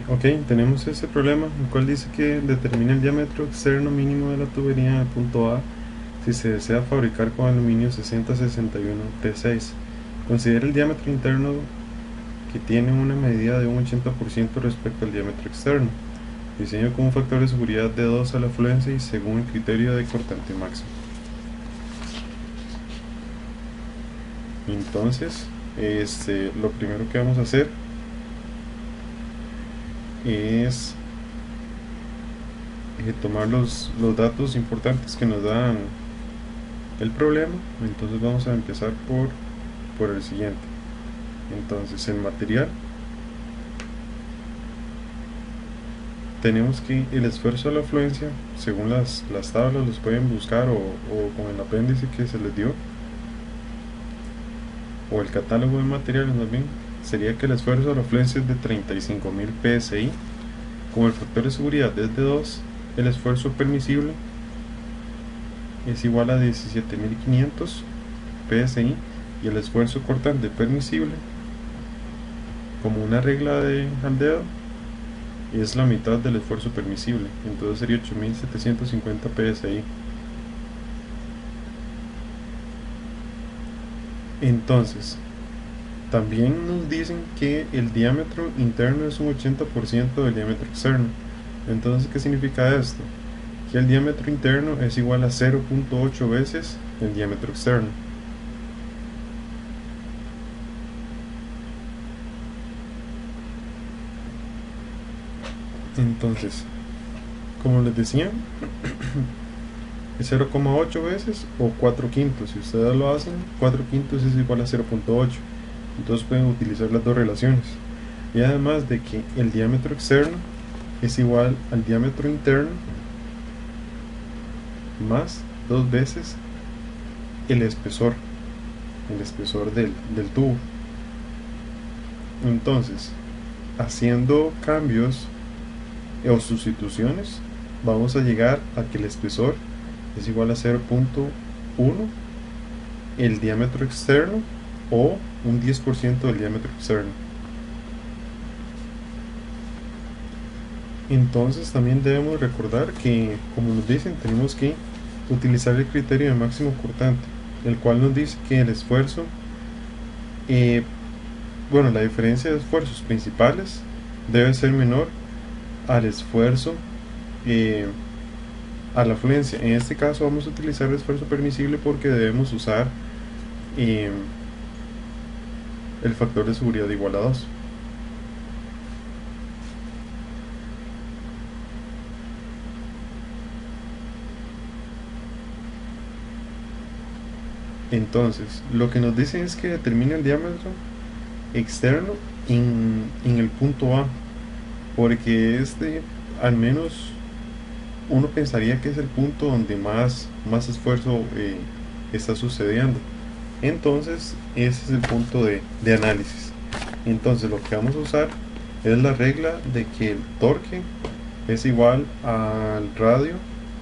Ok, tenemos ese problema, el cual dice que determina el diámetro externo mínimo de la tubería en el punto A si se desea fabricar con aluminio 6061 T6. Considera el diámetro interno que tiene una medida de un 80% respecto al diámetro externo. Diseño con un factor de seguridad de 2 a la afluencia y según el criterio de cortante máximo. Entonces, lo primero que vamos a hacer es tomar los datos importantes que nos dan el problema. Entonces vamos a empezar por el siguiente. Entonces, el material, tenemos que el esfuerzo de la afluencia, según las tablas, los pueden buscar o con el apéndice que se les dio, o el catálogo de materiales más bien, sería que el esfuerzo de la afluencia es de 35.000 psi. Como el factor de seguridad es de 2, el esfuerzo permisible es igual a 17.500 psi y el esfuerzo cortante permisible, como una regla al dedo, es la mitad del esfuerzo permisible, entonces sería 8.750 psi. Entonces, también nos dicen que el diámetro interno es un 80% del diámetro externo. Entonces, ¿qué significa esto? Que el diámetro interno es igual a 0.8 veces el diámetro externo. Entonces, como les decía, es 0,8 veces o 4 quintos. Si ustedes lo hacen, 4 quintos es igual a 0.8. Entonces pueden utilizar las dos relaciones. Y además de que el diámetro externo es igual al diámetro interno más 2 veces el espesor del tubo. Entonces, haciendo cambios o sustituciones, vamos a llegar a que el espesor es igual a 0.1 el diámetro externo o un 10% del diámetro externo. Entonces también debemos recordar que, como nos dicen, tenemos que utilizar el criterio de máximo cortante, el cual nos dice que el esfuerzo, la diferencia de esfuerzos principales debe ser menor al esfuerzo, a la afluencia. En este caso vamos a utilizar el esfuerzo permisible porque debemos usar el factor de seguridad igual a 2. Entonces, lo que nos dicen es que determina el diámetro externo en el punto A, porque al menos uno pensaría que es el punto donde más esfuerzo está sucediendo. Entonces, ese es el punto de análisis. Entonces, lo que vamos a usar es la regla de que el torque es igual al radio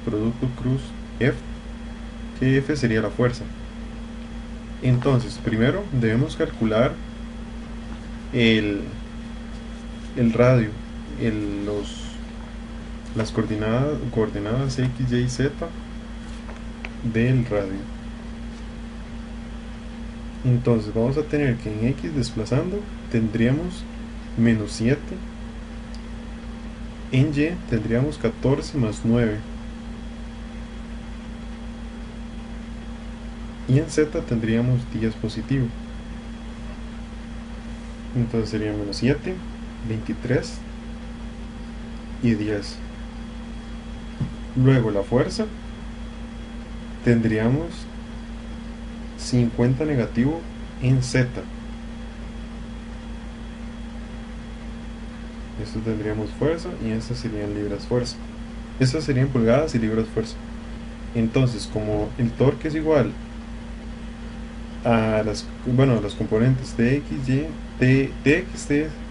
producto cruz F, que F sería la fuerza. Entonces, primero debemos calcular el radio, las coordenadas X, Y, Z del radio. Entonces vamos a tener que en X desplazando tendríamos menos 7, en Y tendríamos 14 más 9 y en Z tendríamos 10 positivo. Entonces sería menos 7, 23 y 10. Luego la fuerza, tendríamos 50 negativo en Z. Esto tendríamos fuerza y estas serían libras fuerza. Estas serían pulgadas y libras fuerza. Entonces, como el torque es igual a las componentes Tx, Y, Tx,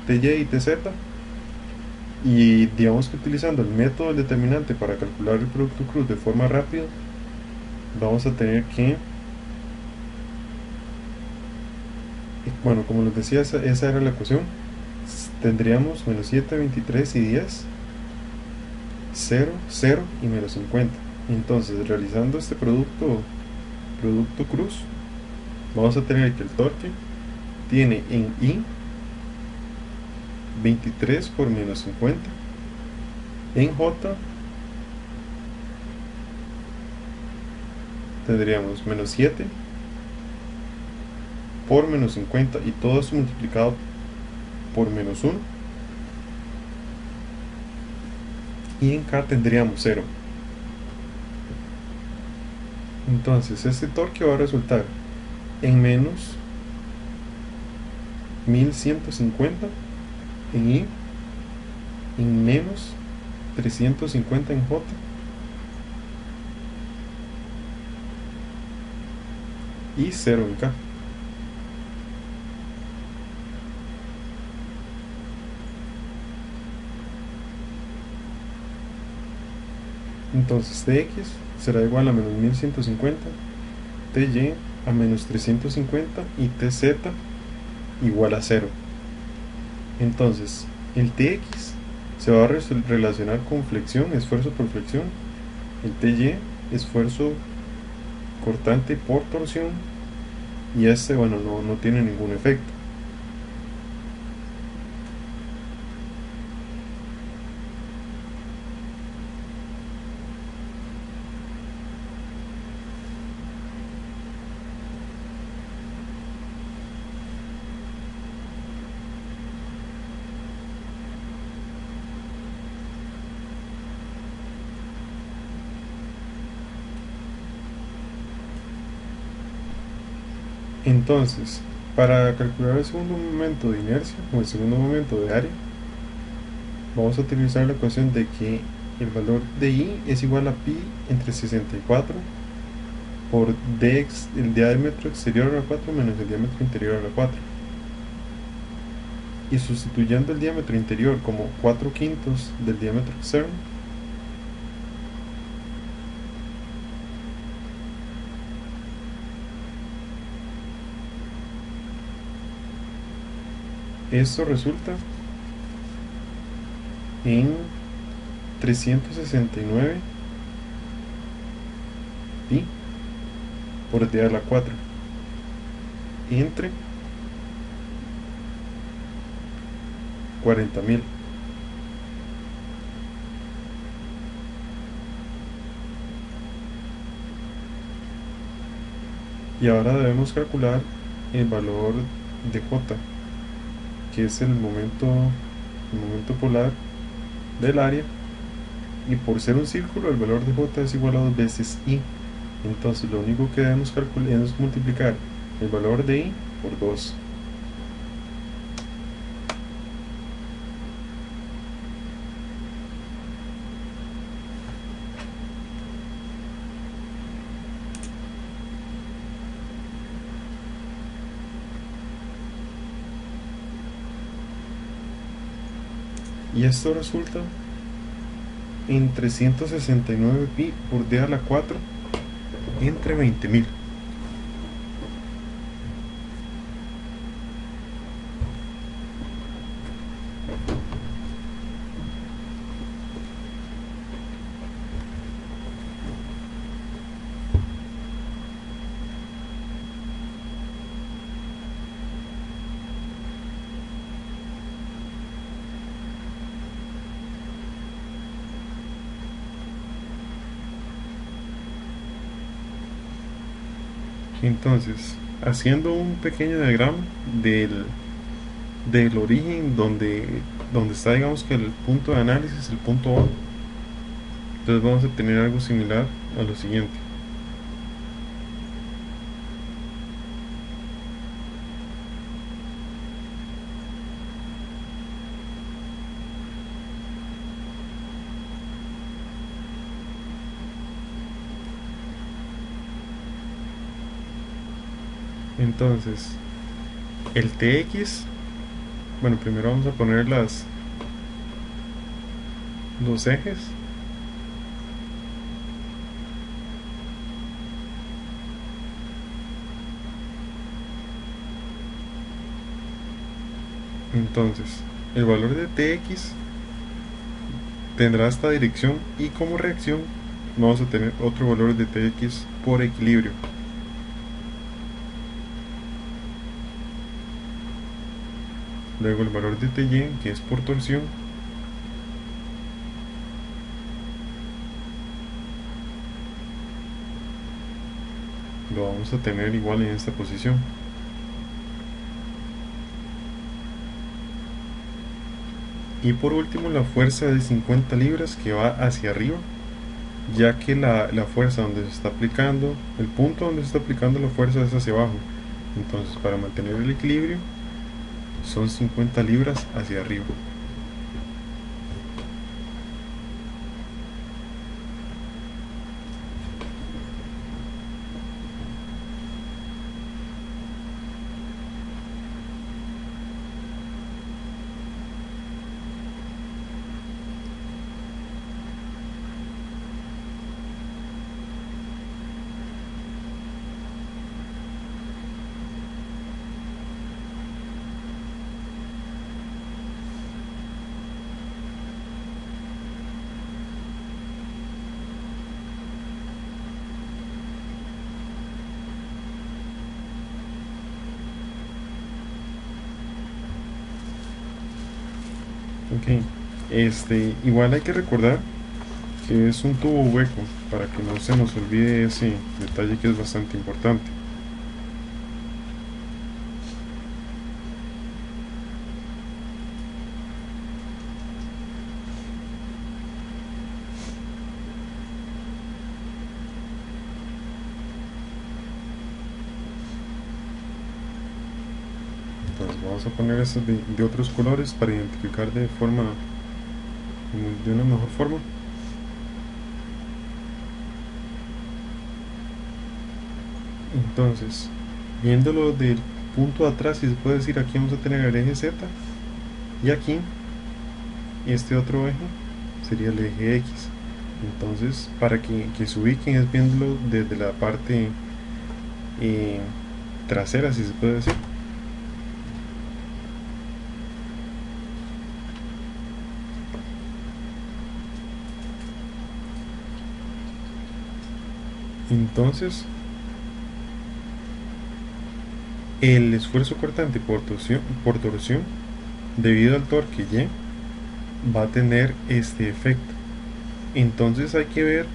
Ty y Tz, y digamos que utilizando el método del determinante para calcular el producto cruz de forma rápida, vamos a tener que, como les decía, esa era la ecuación. tendríamos menos 7, 23 y 10, 0, 0 y menos 50. Entonces, realizando este producto cruz, vamos a tener que el torque tiene en I 23 por menos 50, en J tendríamos menos 7 por menos 50 y todo esto multiplicado por menos 1, y en K tendríamos 0. Entonces este torque va a resultar en menos 1150 en I, en menos 350 en J y 0 en K. Entonces Tx será igual a menos 1150, Ty a menos 350 y Tz igual a 0. Entonces el Tx se va a relacionar con flexión, esfuerzo por flexión, el Ty esfuerzo cortante por torsión, y este, bueno, no tiene ningún efecto. Entonces, para calcular el segundo momento de inercia o el segundo momento de área, vamos a utilizar la ecuación de que el valor de I es igual a pi entre 64 por dx, el diámetro exterior a la 4 menos el diámetro interior a la 4. Y sustituyendo el diámetro interior como 4/5 del diámetro externo, esto resulta en 369 pi por d a la 4 entre 40.000. Y ahora debemos calcular el valor de J, que es el momento polar del área, y por ser un círculo el valor de J es igual a 2 veces I. Entonces lo único que debemos calcular es multiplicar el valor de I por 2. Y esto resulta en 369 pi por d a la 4 entre 20.000. Entonces, haciendo un pequeño diagrama del origen donde está, digamos que el punto de análisis, el punto A, entonces vamos a tener algo similar a lo siguiente. Entonces, el Tx, bueno, primero vamos a poner los ejes. Entonces, El valor de Tx tendrá esta dirección y como reacción vamos a tener otro valor de Tx por equilibrio. Luego el valor de Ty, que es por torsión, lo vamos a tener igual en esta posición. Y por último la fuerza de 50 libras que va hacia arriba, ya que la fuerza donde se está aplicando, el punto donde se está aplicando la fuerza es hacia abajo. Entonces para mantener el equilibrio son 50 libras hacia arriba. Ok, igual hay que recordar que es un tubo hueco para que no se nos olvide ese detalle que es bastante importante. Entonces vamos a poner esas de otros colores para identificar de una mejor forma. Entonces, viéndolo del punto de atrás, si se puede decir, aquí vamos a tener el eje Z y aquí este otro eje sería el eje X. Entonces, para que se ubiquen es viéndolo desde la parte trasera, si se puede decir. Entonces, el esfuerzo cortante por torsión debido al torque Y va a tener este efecto. Entonces hay que ver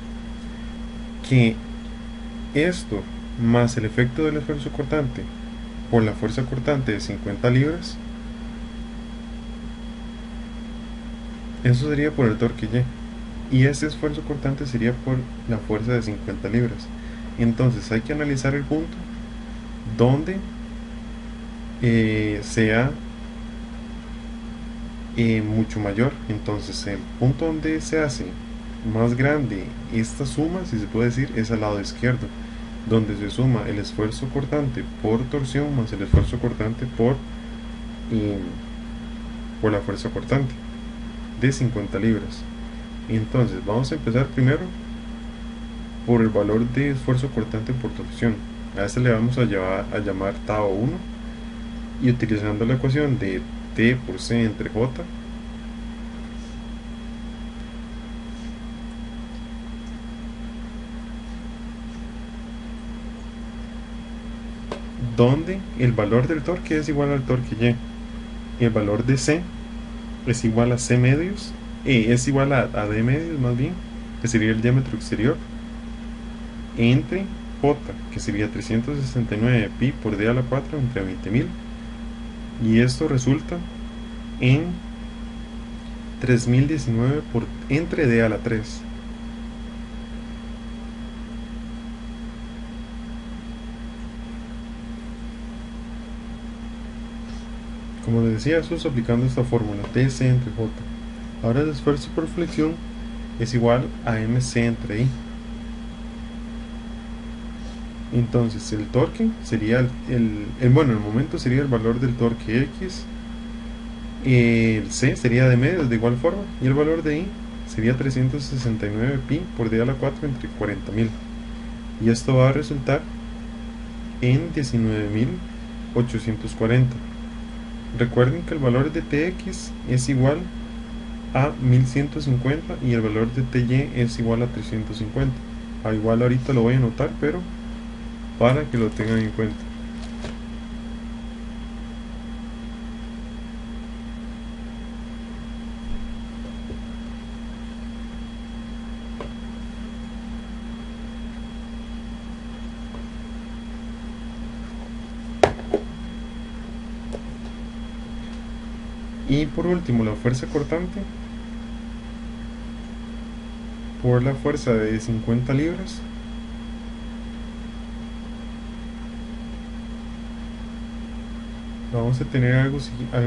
que esto más el efecto del esfuerzo cortante por la fuerza cortante de 50 libras, eso sería por el torque Y ese esfuerzo cortante sería por la fuerza de 50 libras. Entonces hay que analizar el punto donde sea mucho mayor. Entonces el punto donde se hace más grande esta suma, si se puede decir, es al lado izquierdo, donde se suma el esfuerzo cortante por torsión más el esfuerzo cortante por la fuerza cortante de 50 libras. Entonces vamos a empezar primero por el valor de esfuerzo cortante por torsión. A este le vamos a llamar tau 1 y utilizando la ecuación de T por C entre J, donde el valor del torque es igual al torque Y, el valor de C es igual a C medios, es igual a D medios más bien, que sería el diámetro exterior, entre J, que sería 369 pi por D a la 4 entre 20.000, y esto resulta en 3019 entre D a la 3. Como les decía, eso es aplicando esta fórmula, TC entre J. Ahora el esfuerzo por flexión es igual a MC entre I. Entonces el torque sería el momento sería el valor del torque X, el C sería de medios de igual forma, y el valor de I sería 369 pi por D a la 4 entre 40.000, y esto va a resultar en 19.840. Recuerden que el valor de Tx es igual a 1150 y el valor de Ty es igual a 350. Igual ahorita lo voy a anotar, pero para que lo tengan en cuenta. Y por último, la fuerza cortante por la fuerza de 50 libras vamos a tener algo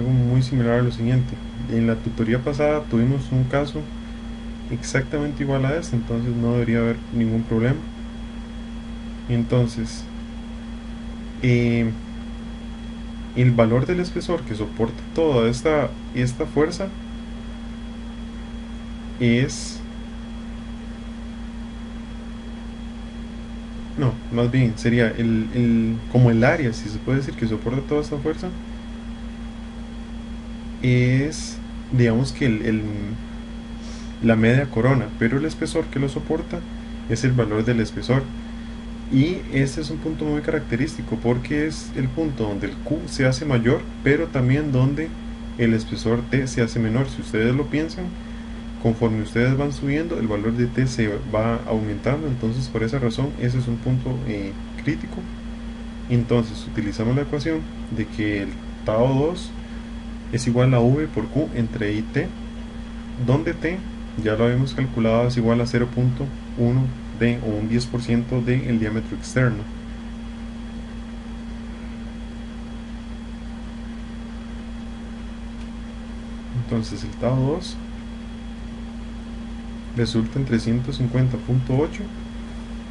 muy similar a lo siguiente. En la tutoría pasada tuvimos un caso exactamente igual a este, entonces no debería haber ningún problema. Entonces, el valor del espesor que soporta toda esta fuerza es... No, más bien sería como el área, si se puede decir, que soporta toda esta fuerza, es, digamos que la media corona, pero el espesor que lo soporta es el valor del espesor. Y este es un punto muy característico porque es el punto donde el Q se hace mayor, pero también donde el espesor T se hace menor. Si ustedes lo piensan, conforme ustedes van subiendo, el valor de T se va aumentando. Entonces, por esa razón, ese es un punto crítico. Entonces, utilizamos la ecuación de que el tau 2 es igual a V por Q entre I y T, donde T ya lo habíamos calculado es igual a 0.1 de o un 10% del diámetro externo. Entonces el tau 2 resulta en 350.8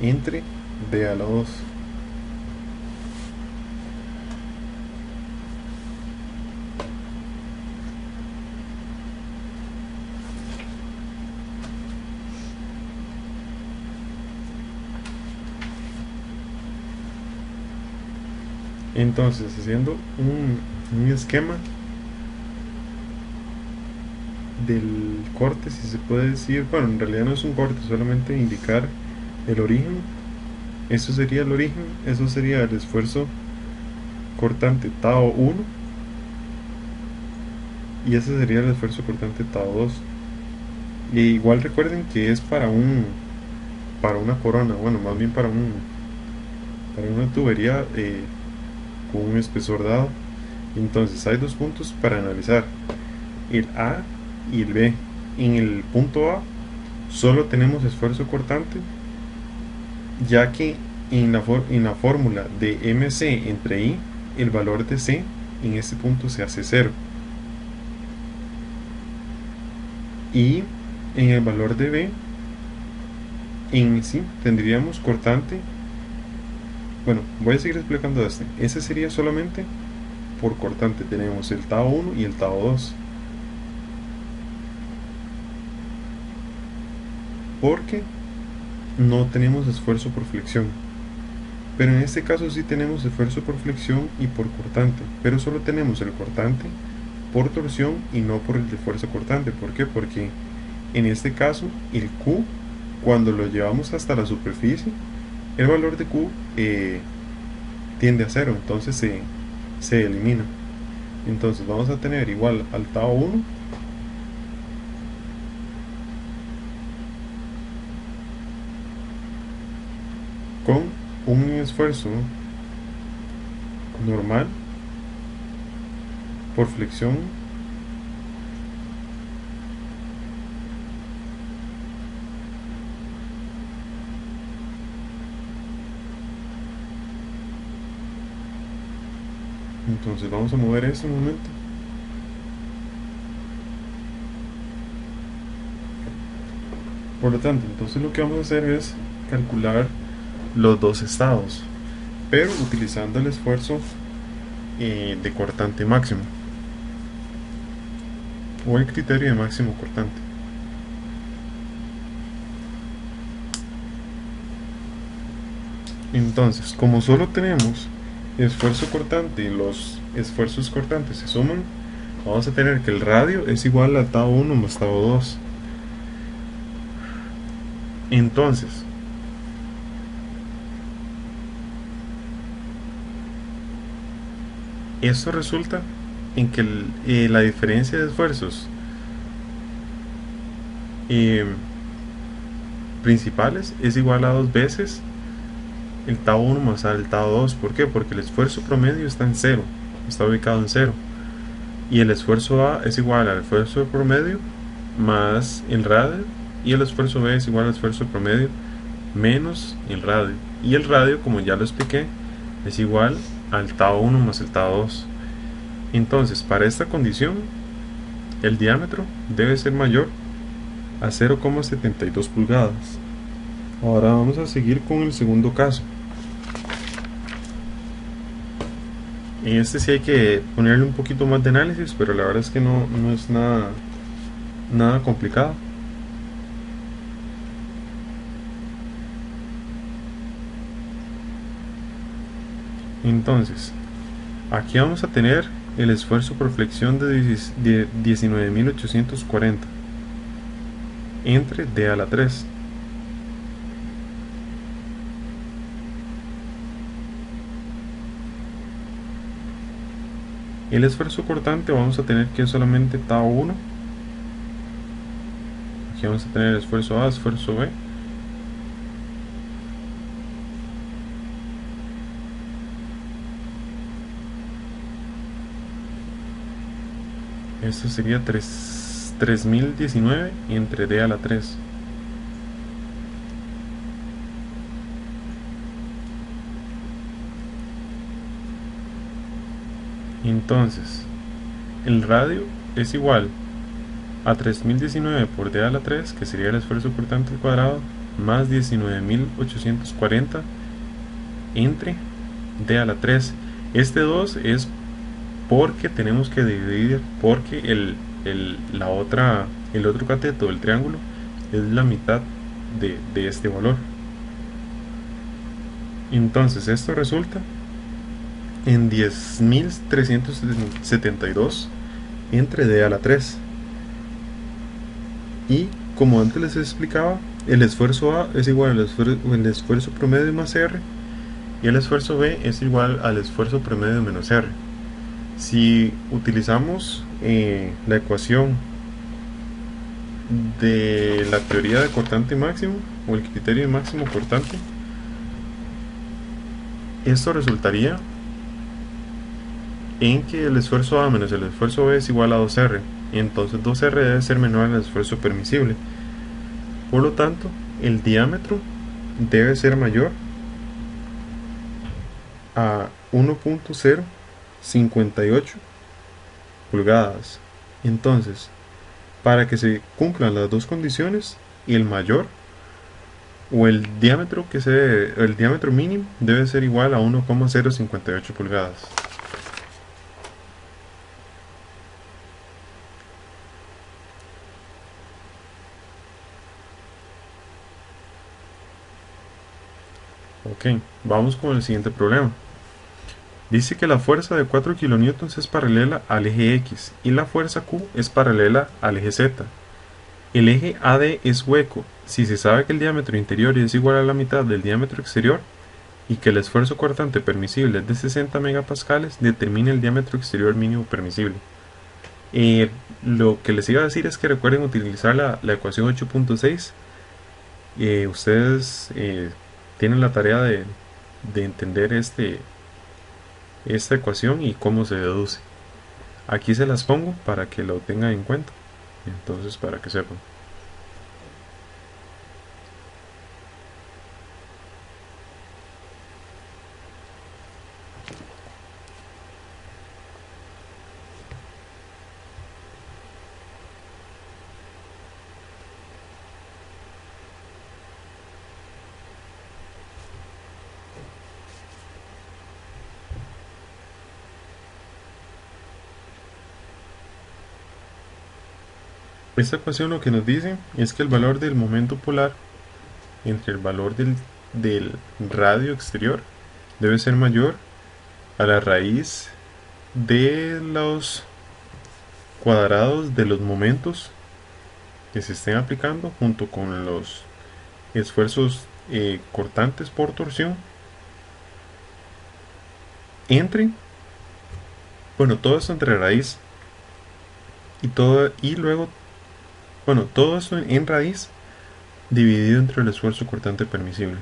entre d a la 2. Entonces, haciendo un esquema del corte, si se puede decir, bueno, en realidad no es un corte, solamente indicar el origen. Eso sería el origen, eso sería el esfuerzo cortante tau 1 y ese sería el esfuerzo cortante tau 2. Y igual recuerden que es para una corona, bueno, más bien para una tubería con un espesor dado. Entonces hay dos puntos para analizar, el A y el B. En el punto A solo tenemos esfuerzo cortante, ya que en la fórmula de MC entre I, el valor de C en este punto se hace 0. Y en el valor de B, en sí tendríamos cortante. Bueno, voy a seguir explicando este. Ese sería solamente por cortante. Tenemos el tau 1 y el tau 2. Porque no tenemos esfuerzo por flexión. Pero en este caso sí tenemos esfuerzo por flexión y por cortante. Pero solo tenemos el cortante por torsión y no por el de fuerza cortante. ¿Por qué? Porque en este caso el Q, cuando lo llevamos hasta la superficie, el valor de Q tiende a 0, entonces se elimina. Entonces vamos a tener igual al tau 1 con un esfuerzo normal por flexión entonces vamos a mover este momento. Por lo tanto, entonces lo que vamos a hacer es calcular los dos estados, pero utilizando el esfuerzo de cortante máximo o el criterio de máximo cortante. Entonces, como solo tenemos esfuerzo cortante esfuerzos cortantes se suman, vamos a tener que el radio es igual a tau 1 más tau 2. Entonces, esto resulta en que la diferencia de esfuerzos eh, principales es igual a dos veces el tau 1 más el tau 2. ¿Por qué? Porque el esfuerzo promedio está en 0, está ubicado en 0. Y el esfuerzo A es igual al esfuerzo promedio más el radio, y el esfuerzo B es igual al esfuerzo promedio menos el radio. Y el radio, como ya lo expliqué, es igual al tau 1 más el tau 2. Entonces, para esta condición, el diámetro debe ser mayor a 0,72 pulgadas. Ahora vamos a seguir con el segundo caso. En este sí hay que ponerle un poquito más de análisis, pero la verdad es que no es nada complicado. Entonces, aquí vamos a tener el esfuerzo por flexión de 19.840 entre d a la 3. El esfuerzo cortante vamos a tener que es solamente tau 1. Aquí vamos a tener esfuerzo A, esfuerzo B. Esto sería 3019 entre d a la 3. Entonces, el radio es igual a 3019 por d a la 3, que sería el esfuerzo cortante al cuadrado, más 19.840 entre d a la 3. Este 2 es porque tenemos que dividir, porque el otro cateto del triángulo es la mitad de este valor. Entonces esto resulta en 10.372 entre d a la 3. Y como antes les explicaba, el esfuerzo A es igual al esfuerzo promedio más R, y el esfuerzo B es igual al esfuerzo promedio menos R. Si utilizamos la ecuación de la teoría de cortante máximo, o el criterio de máximo cortante, esto resultaría en que el esfuerzo A menos el esfuerzo B es igual a 2R. Entonces 2R debe ser menor al esfuerzo permisible. Por lo tanto, el diámetro debe ser mayor a 1.058 pulgadas. Entonces, para que se cumplan las dos condiciones, el mayor o el diámetro el diámetro mínimo debe ser igual a 1.058 pulgadas. Ok, vamos con el siguiente problema. Dice que la fuerza de 4 kN es paralela al eje X y la fuerza Q es paralela al eje Z. El eje AD es hueco. Si se sabe que el diámetro interior es igual a la mitad del diámetro exterior y que el esfuerzo cortante permisible es de 60 megapascales, determine el diámetro exterior mínimo permisible. Lo que les iba a decir es que recuerden utilizar la ecuación 8.6. Ustedes tienen la tarea de entender esta ecuación y cómo se deduce. Aquí se las pongo para que lo tengan en cuenta, entonces para que sepan. Esta ecuación lo que nos dice es que el valor del momento polar entre el valor del radio exterior debe ser mayor a la raíz de los cuadrados de los momentos que se estén aplicando junto con los esfuerzos cortantes por torsión entre, bueno, todo esto entre raíz y luego, bueno, todo esto en raíz dividido entre el esfuerzo cortante permisible.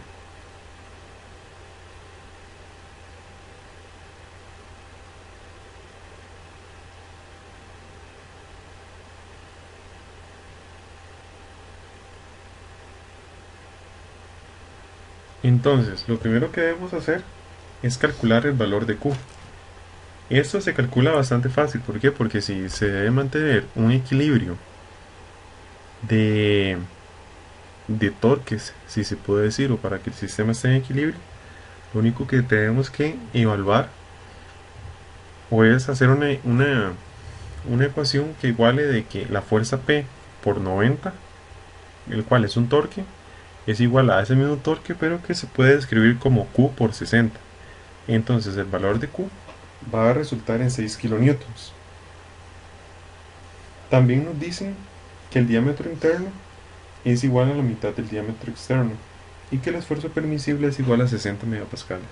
Entonces, lo primero que debemos hacer es calcular el valor de Q. Esto se calcula bastante fácil. ¿Por qué? Porque si se debe mantener un equilibrio de, de torques, si se puede decir, o para que el sistema esté en equilibrio, lo único que tenemos que evaluar o es hacer una ecuación que iguale de que la fuerza P por 90, el cual es un torque, es igual a ese mismo torque, pero que se puede describir como Q por 60. Entonces el valor de Q va a resultar en 6 kilonewtons. También nos dicen que el diámetro interno es igual a la mitad del diámetro externo y que el esfuerzo permisible es igual a 60 megapascales.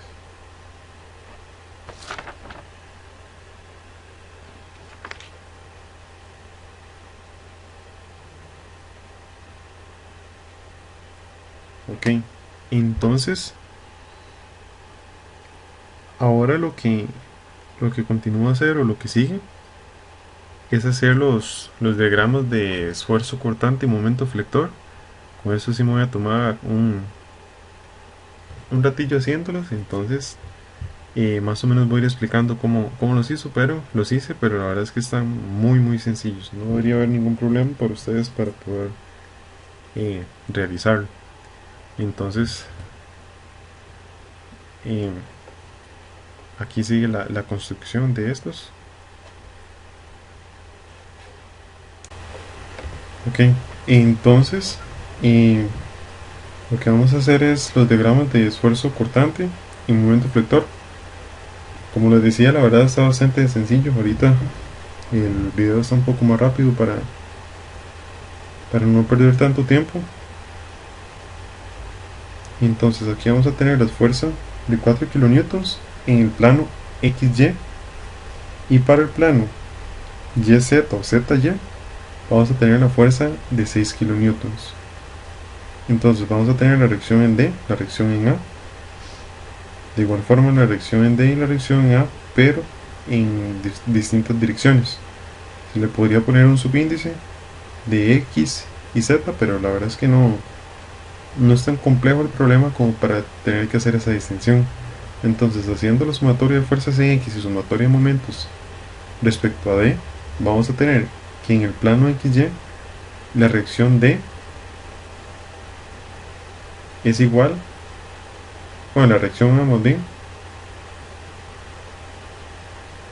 Ok, entonces ahora lo que continúa a hacer o lo que sigue es hacer los diagramas de esfuerzo cortante y momento flector. Con eso sí me voy a tomar un ratillo haciéndolos, entonces más o menos voy a ir explicando cómo los hizo, pero los hice, pero la verdad es que están muy muy sencillos. No debería haber ningún problema para ustedes para poder realizarlo. Entonces eh, aquí sigue la construcción de estos. Ok, entonces lo que vamos a hacer es los diagramas de esfuerzo cortante y momento flector. Como les decía, la verdad está bastante sencillo. Ahorita el video está un poco más rápido para no perder tanto tiempo. Entonces aquí vamos a tener la fuerza de 4 kilonewtons en el plano XY, y para el plano YZ o ZY vamos a tener la fuerza de 6 kilonewtons. Entonces vamos a tener la reacción en D, la reacción en A, de igual forma la reacción en D y la reacción en A, pero en distintas direcciones. Se le podría poner un subíndice de X y Z, pero la verdad es que no es tan complejo el problema como para tener que hacer esa distinción. Entonces, haciendo la sumatoria de fuerzas en X y sumatoria de momentos respecto a D, vamos a tener que en el plano XY la reacción D es igual, bueno, la reacción A más D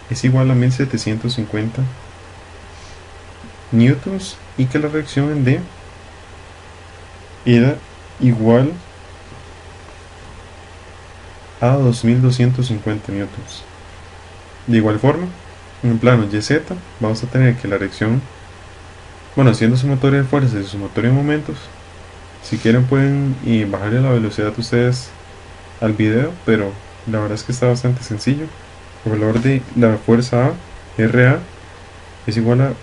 es igual a 1750 newtons, y que la reacción en D era igual a 2250 newtons. De igual forma, en el plano YZ vamos a tener que la reacción, bueno, haciendo sumatoria de fuerzas y sumatoria de momentos, si quieren pueden bajarle la velocidad ustedes al video, pero la verdad es que está bastante sencillo. El valor de la fuerza A, RA, es igual a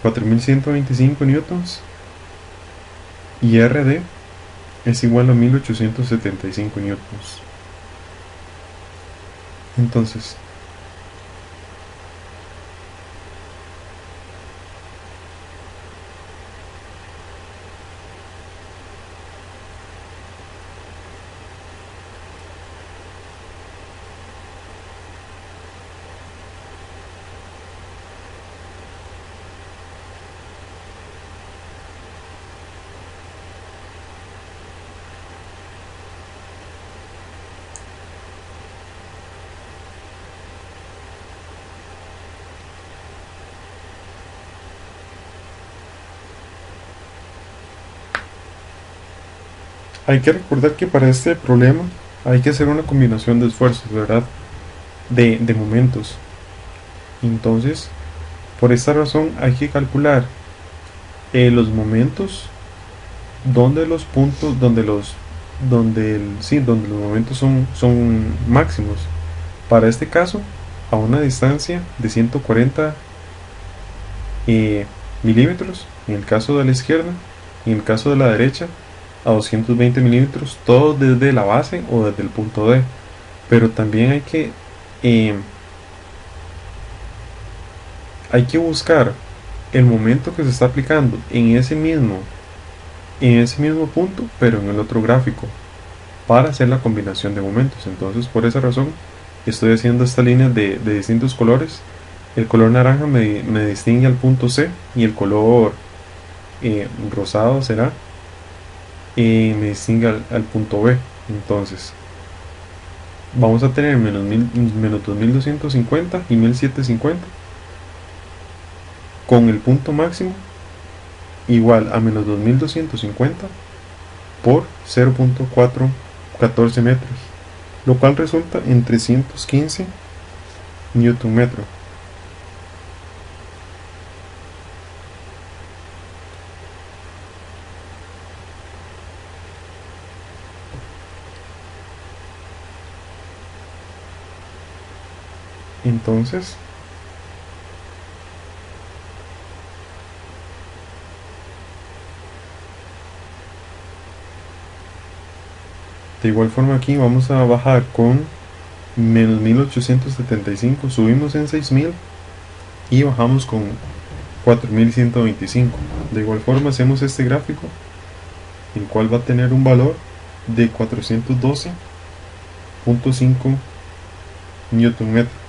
4125 newtons, y RD es igual a 1875 newtons. Entonces, hay que recordar que para este problema hay que hacer una combinación de esfuerzos, ¿verdad? de momentos. Entonces, por esta razón hay que calcular los momentos donde los puntos, donde los momentos son máximos. Para este caso, a una distancia de 140 milímetros, en el caso de la izquierda, y en el caso de la derecha, a 220 milímetros, todo desde la base o desde el punto D. Pero también eh, hay que buscar el momento que se está aplicando en ese mismo punto, pero en el otro gráfico, para hacer la combinación de momentos. Entonces, por esa razón, estoy haciendo estas líneas de distintos colores. El color naranja me distingue al punto C, y el color rosado será me distingue al punto B. Entonces, vamos a tener menos 2250 y 1750 con el punto máximo igual a menos 2250 por 0.414 metros, lo cual resulta en 315 newton metro. Entonces, de igual forma aquí vamos a bajar con menos 1875, subimos en 6000 y bajamos con 4125. De igual forma hacemos este gráfico, el cual va a tener un valor de 412.5 newton metro.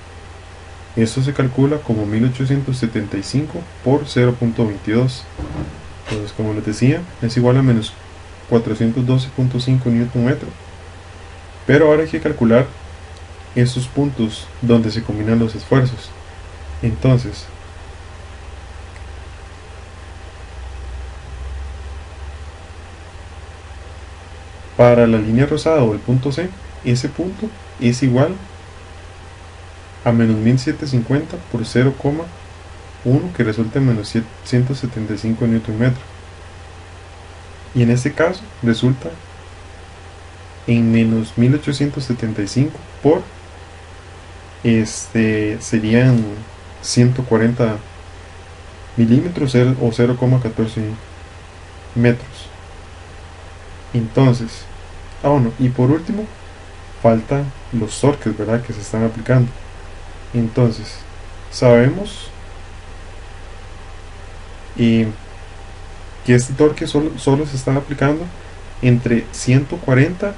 Esto se calcula como 1875 por 0.22. Entonces, como les decía, es igual a menos 412.5 newton metro. Pero ahora hay que calcular esos puntos donde se combinan los esfuerzos. Entonces, para la línea rosada o el punto C, ese punto es igual a menos 1750 por 0,1, que resulta en menos 175 newton metro. Y en este caso resulta en menos 1875 por serían 140 milímetros o 0,14 metros. Entonces, bueno, y por último faltan los torques, ¿verdad?, que se están aplicando. Entonces, sabemos que este torque solo se está aplicando entre 140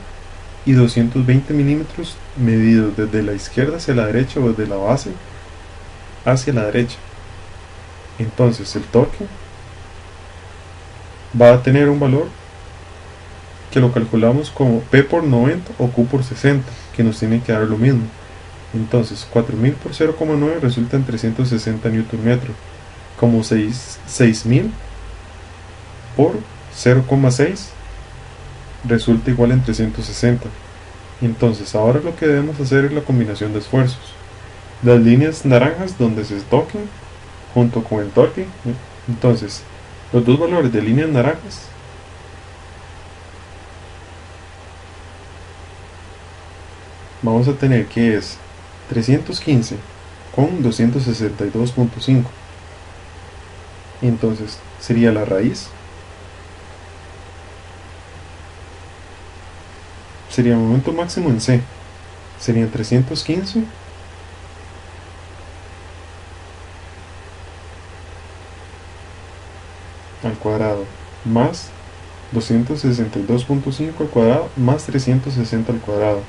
y 220 milímetros, medidos desde la izquierda hacia la derecha o desde la base hacia la derecha. Entonces, el torque va a tener un valor que lo calculamos como P por 90 o Q por 60, que nos tiene que dar lo mismo. Entonces, 4000 por 0,9 resulta en 360 newton metro, como 6000 por 0,6 resulta igual en 360. Entonces, ahora lo que debemos hacer es la combinación de esfuerzos. Las líneas naranjas donde se toquen junto con el torque. Entonces, los dos valores de líneas naranjas vamos a tener que es 315 con 262.5. Entonces sería la raíz, sería el momento máximo en C, serían 315 al cuadrado más 262.5 al cuadrado más 360 al cuadrado.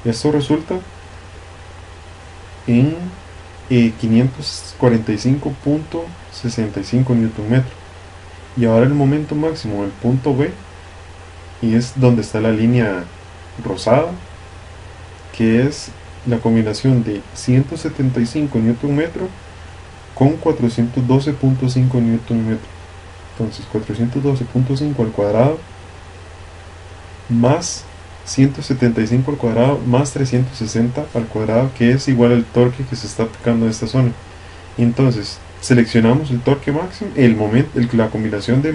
Esto resulta en 545.65 newton metro. Y ahora el momento máximo del punto B, y es donde está la línea rosada, que es la combinación de 175 newton metro con 412.5 newton metro. Entonces 412.5 al cuadrado más 175 al cuadrado más 360 al cuadrado, que es igual al torque que se está aplicando en esta zona. Entonces seleccionamos el torque máximo, la combinación de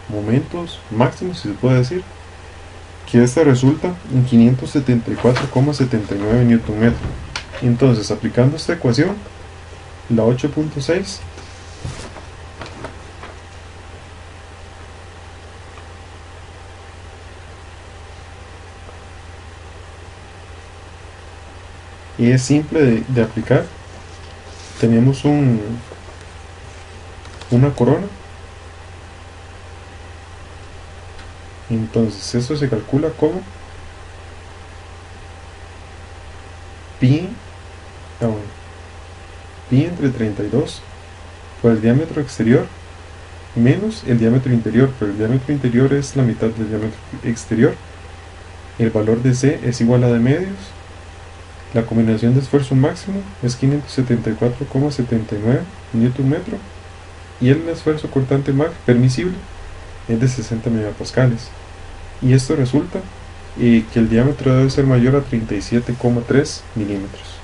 momentos máximos, si se puede decir, que esta resulta en 574,79 Nm. Entonces, aplicando esta ecuación, la 8.6 y es simple de aplicar. Tenemos una corona. Entonces esto se calcula como pi, pi entre 32 por el diámetro exterior menos el diámetro interior, pero el diámetro interior es la mitad del diámetro exterior. El valor de C es igual a de medios. La combinación de esfuerzo máximo es 574,79 Nm y el esfuerzo cortante permisible es de 60 megapascales. Y esto resulta que el diámetro debe ser mayor a 37,3 milímetros.